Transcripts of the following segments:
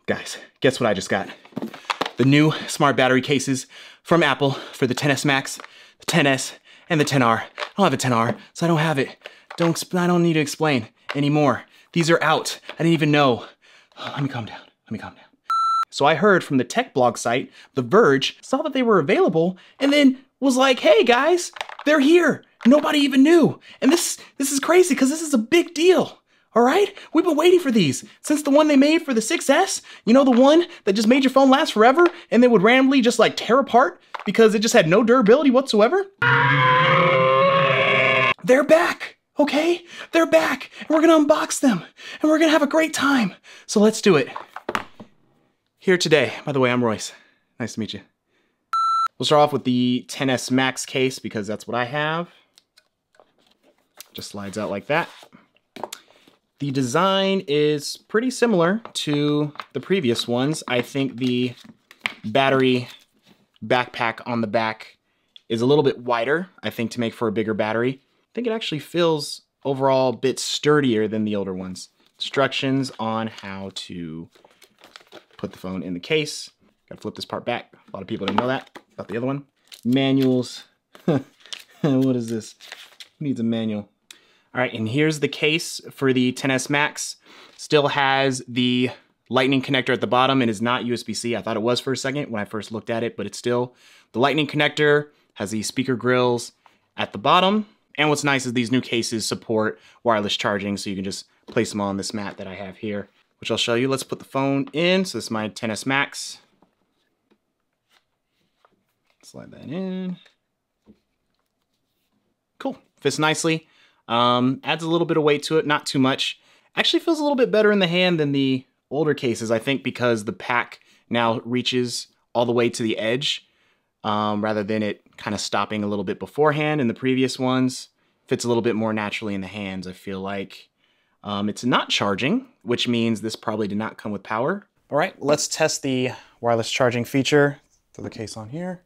Guys, guess what I just got? The new smart battery cases from Apple for the XS Max, the XS, and the XR. I don't have a XR, so I don't have it. I don't need to explain anymore. These are out. I didn't even know. Let me calm down. So I heard from the tech blog site, The Verge, saw that they were available, and then was like, hey guys, they're here. Nobody even knew. And this is crazy because this is a big deal. All right? We've been waiting for these since the one they made for the 6S. You know, the one that just made your phone last forever and then would randomly just like tear apart because it just had no durability whatsoever? They're back, okay? They're back, and we're gonna unbox them, and we're gonna have a great time. So let's do it. Here today, by the way, I'm Royce. Nice to meet you. We'll start off with the XS Max case because that's what I have. Just slides out like that. The design is pretty similar to the previous ones. I think the battery backpack on the back is a little bit wider, I think, to make for a bigger battery. I think it actually feels overall a bit sturdier than the older ones. Instructions on how to put the phone in the case. Gotta flip this part back. A lot of people didn't know that about the other one. Manuals. What is this? Who needs a manual? All right, and here's the case for the XS Max. Still has the lightning connector at the bottom and is not USB-C. I thought it was for a second when I first looked at it, but it's still the lightning connector, has the speaker grills at the bottom. And what's nice is these new cases support wireless charging, so you can just place them on this mat that I have here, which I'll show you. Let's put the phone in. So this is my XS Max. Slide that in. Cool, fits nicely. Adds a little bit of weight to it, not too much. Actually feels a little bit better in the hand than the older cases, I think, because the pack now reaches all the way to the edge, rather than it kind of stopping a little bit beforehand in the previous ones. Fits a little bit more naturally in the hands, I feel like. It's not charging, which means this probably did not come with power. All right, let's test the wireless charging feature. Throw the case on here.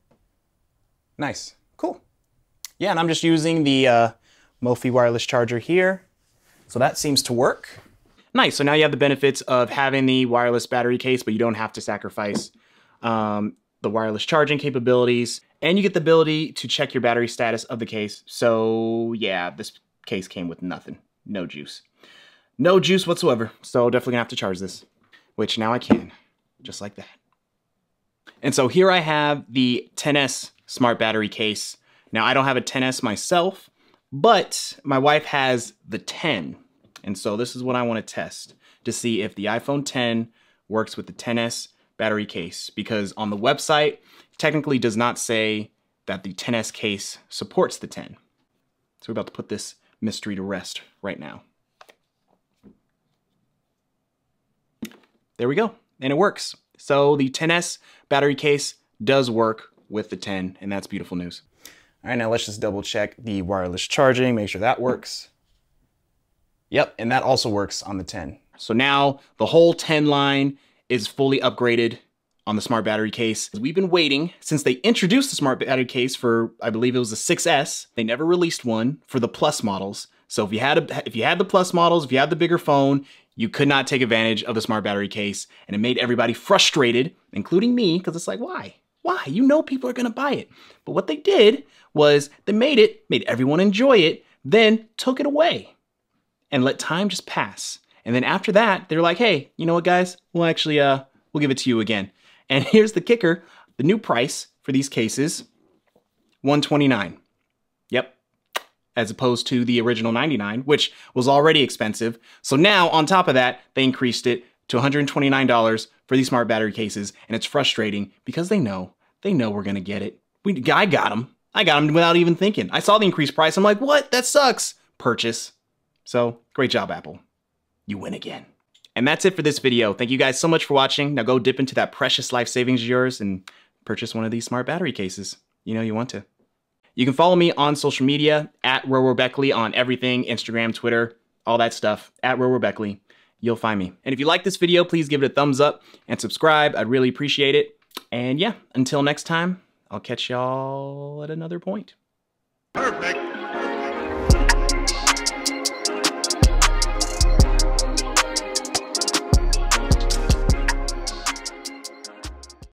Nice, cool. Yeah, and I'm just using the Mophie wireless charger here. So that seems to work. Nice, so now you have the benefits of having the wireless battery case, but you don't have to sacrifice the wireless charging capabilities. And you get the ability to check your battery status of the case. So yeah, this case came with nothing, no juice. No juice whatsoever, so definitely gonna have to charge this, which now I can, just like that. And so here I have the XS smart battery case. Now I don't have a XS myself, but my wife has the 10. And so this is what I want to test to see if the iPhone 10 works with the XS battery case, because on the website, it technically does not say that the XS case supports the 10. So we're about to put this mystery to rest right now. There we go, and it works. So the XS battery case does work with the 10, and that's beautiful news. All right, now let's just double check the wireless charging, make sure that works. Yep, and that also works on the 10. So now the whole 10 line is fully upgraded on the smart battery case. We've been waiting since they introduced the smart battery case for, I believe it was the 6S. They never released one for the Plus models. So if you had the Plus models, if you had the bigger phone, you could not take advantage of the smart battery case, and it made everybody frustrated, including me, because it's like, why? Why? You know people are gonna buy it. But what they did was they made everyone enjoy it, then took it away and let time just pass. And then after that, they're like, hey, you know what, guys? We'll actually, we'll give it to you again. And here's the kicker. The new price for these cases, $129. Yep. As opposed to the original $99, which was already expensive. So now, on top of that, they increased it to $129 for these smart battery cases. And it's frustrating because they know we're gonna get it. I got them. I got them without even thinking. I saw the increased price. I'm like, what? That sucks. Purchase. So great job, Apple. You win again. And that's it for this video. Thank you guys so much for watching. Now go dip into that precious life savings of yours and purchase one of these smart battery cases. You know you want to. You can follow me on social media at RoRoBeckley on everything, Instagram, Twitter, all that stuff, at RoRoBeckley. You'll find me. And if you like this video, please give it a thumbs up and subscribe. I'd really appreciate it. And yeah, until next time, I'll catch y'all at another point. Perfect.